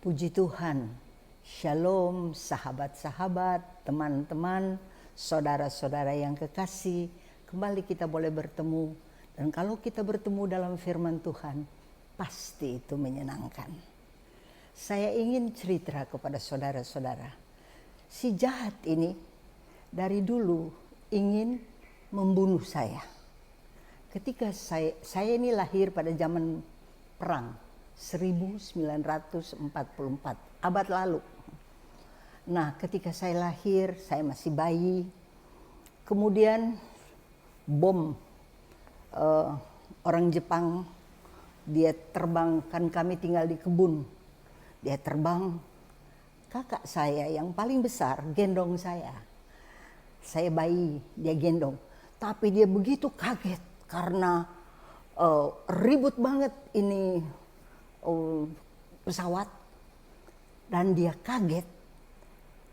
Puji Tuhan, Shalom sahabat-sahabat, teman-teman, saudara-saudara yang kekasih. Kembali kita boleh bertemu, dan kalau kita bertemu dalam firman Tuhan, pasti itu menyenangkan. Saya ingin cerita kepada saudara-saudara, si jahat ini dari dulu ingin membunuh saya. Ketika saya ini lahir pada zaman perang, 1944, abad lalu. Nah, ketika saya lahir, saya masih bayi. Kemudian bom orang Jepang, dia terbang, kan kami tinggal di kebun. Dia terbang, kakak saya yang paling besar gendong saya. Saya bayi, dia gendong. Tapi dia begitu kaget karena ribut banget ini pesawat, dan dia kaget,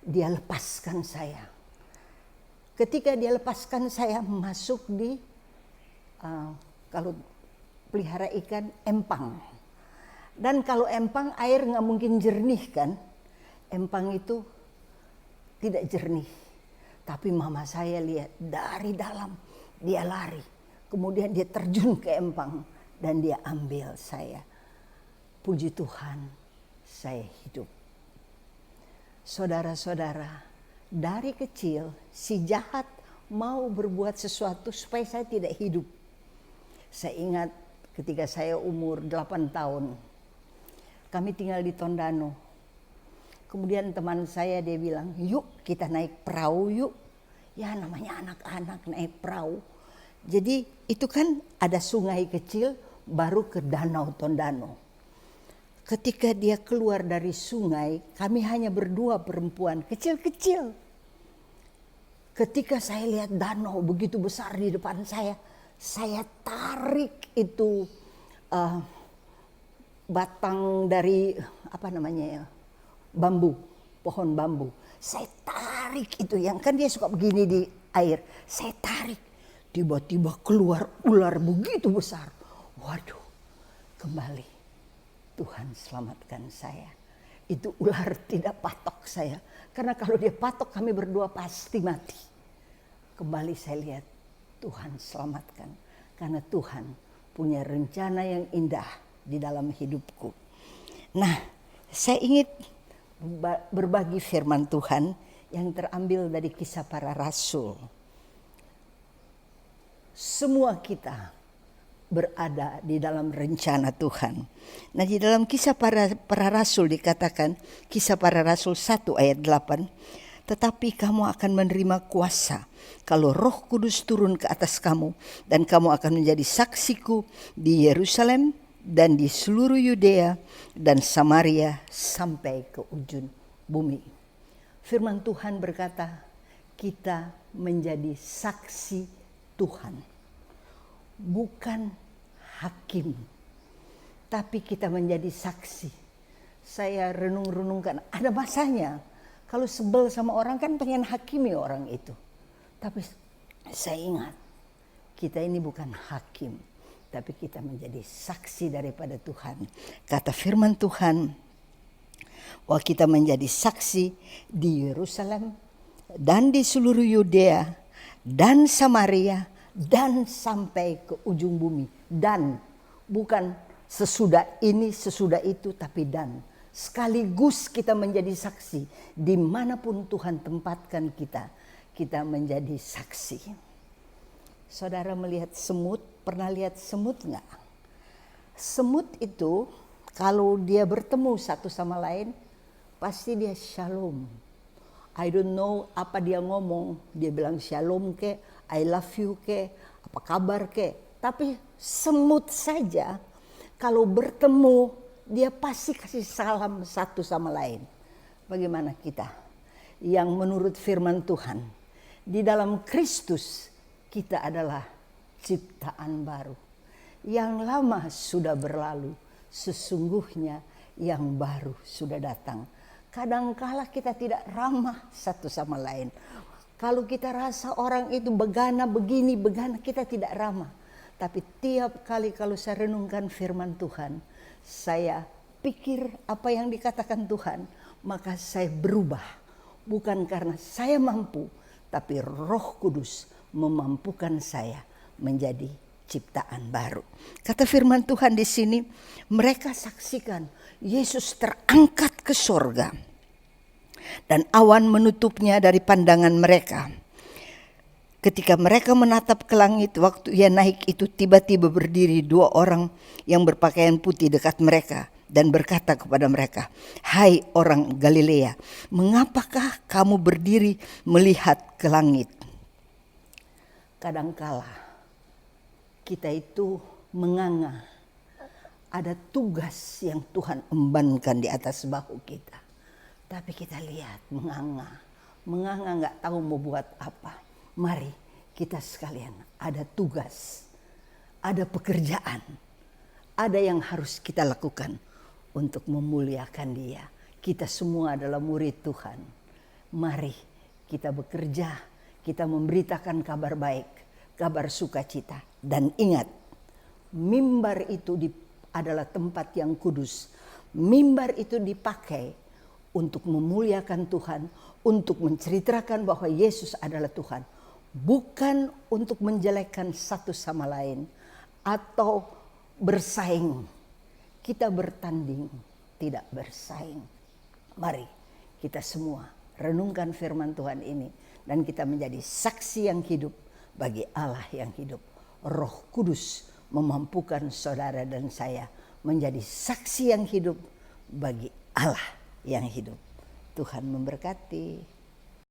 dia lepaskan saya. Ketika dia lepaskan saya masuk di kalau pelihara ikan empang, dan kalau empang air nggak mungkin jernih kan, empang itu tidak jernih. Tapi mama saya lihat dari dalam, dia lari, kemudian dia terjun ke empang dan dia ambil saya. Puji Tuhan, saya hidup. Saudara-saudara, dari kecil si jahat mau berbuat sesuatu supaya saya tidak hidup. Saya ingat ketika saya umur 8 tahun, kami tinggal di Tondano. Kemudian teman saya dia bilang, yuk kita naik perahu yuk. Ya namanya anak-anak naik perahu. Jadi itu kan ada sungai kecil baru ke Danau Tondano. Ketika dia keluar dari sungai, kami hanya berdua perempuan kecil-kecil. Ketika saya lihat danau begitu besar di depan saya tarik itu batang dari bambu, pohon bambu. Saya tarik itu, yang kan dia suka begini di air. Saya tarik, tiba-tiba keluar ular begitu besar. Waduh, kembali. Tuhan selamatkan saya. Itu ular tidak patok saya. Karena kalau dia patok kami berdua pasti mati. Kembali saya lihat Tuhan selamatkan. Karena Tuhan punya rencana yang indah di dalam hidupku. Nah, saya ingin berbagi firman Tuhan yang terambil dari Kisah Para Rasul. Semua kita berada di dalam rencana Tuhan. Nah, di dalam Kisah Para Rasul dikatakan, Kisah Para Rasul 1 ayat 8, tetapi kamu akan menerima kuasa kalau Roh Kudus turun ke atas kamu, dan kamu akan menjadi saksiku di Yerusalem dan di seluruh Yudea dan Samaria sampai ke ujung bumi. Firman Tuhan berkata, kita menjadi saksi Tuhan. Bukan hakim, tapi kita menjadi saksi. Saya renung-renungkan, ada masanya kalau sebel sama orang kan pengen hakimi orang itu. Tapi saya ingat, kita ini bukan hakim, tapi kita menjadi saksi daripada Tuhan. Kata firman Tuhan, bahwa kita menjadi saksi di Yerusalem dan di seluruh Yudea dan Samaria dan sampai ke ujung bumi. Dan bukan sesudah ini, sesudah itu, tapi dan. Sekaligus kita menjadi saksi. Dimanapun Tuhan tempatkan kita, kita menjadi saksi. Saudara melihat semut, pernah lihat semut enggak? Semut itu kalau dia bertemu satu sama lain, pasti dia shalom. I don't know apa dia ngomong, dia bilang shalom ke, I love you ke, apa kabar ke. Tapi semut saja kalau bertemu dia pasti kasih salam satu sama lain. Bagaimana kita yang menurut firman Tuhan di dalam Kristus kita adalah ciptaan baru. Yang lama sudah berlalu, sesungguhnya yang baru sudah datang. Kadangkala kita tidak ramah satu sama lain. Kalau kita rasa orang itu begana begini, begana, kita tidak ramah. Tapi tiap kali kalau saya renungkan firman Tuhan, saya pikir apa yang dikatakan Tuhan, maka saya berubah. Bukan karena saya mampu, tapi Roh Kudus memampukan saya menjadi ciptaan baru. Kata firman Tuhan di sini, mereka saksikan Yesus terangkat ke sorga dan awan menutupnya dari pandangan mereka. Ketika mereka menatap ke langit, waktu ia naik itu tiba-tiba berdiri 2 orang yang berpakaian putih dekat mereka dan berkata kepada mereka, "Hai orang Galilea, mengapakah kamu berdiri melihat ke langit?" Kadangkala kita itu menganga, ada tugas yang Tuhan embankan di atas bahu kita. Tapi kita lihat menganga nggak tahu mau buat apa. Mari kita sekalian, ada tugas, ada pekerjaan, ada yang harus kita lakukan untuk memuliakan Dia. Kita semua adalah murid Tuhan. Mari kita bekerja, kita memberitakan kabar baik, kabar sukacita. Dan ingat, mimbar itu adalah tempat yang kudus. Mimbar itu dipakai untuk memuliakan Tuhan, untuk menceritakan bahwa Yesus adalah Tuhan. Bukan untuk menjelekkan satu sama lain atau bersaing. Kita bertanding, tidak bersaing. Mari kita semua renungkan firman Tuhan ini dan kita menjadi saksi yang hidup bagi Allah yang hidup. Roh Kudus memampukan saudara dan saya menjadi saksi yang hidup bagi Allah yang hidup. Tuhan memberkati.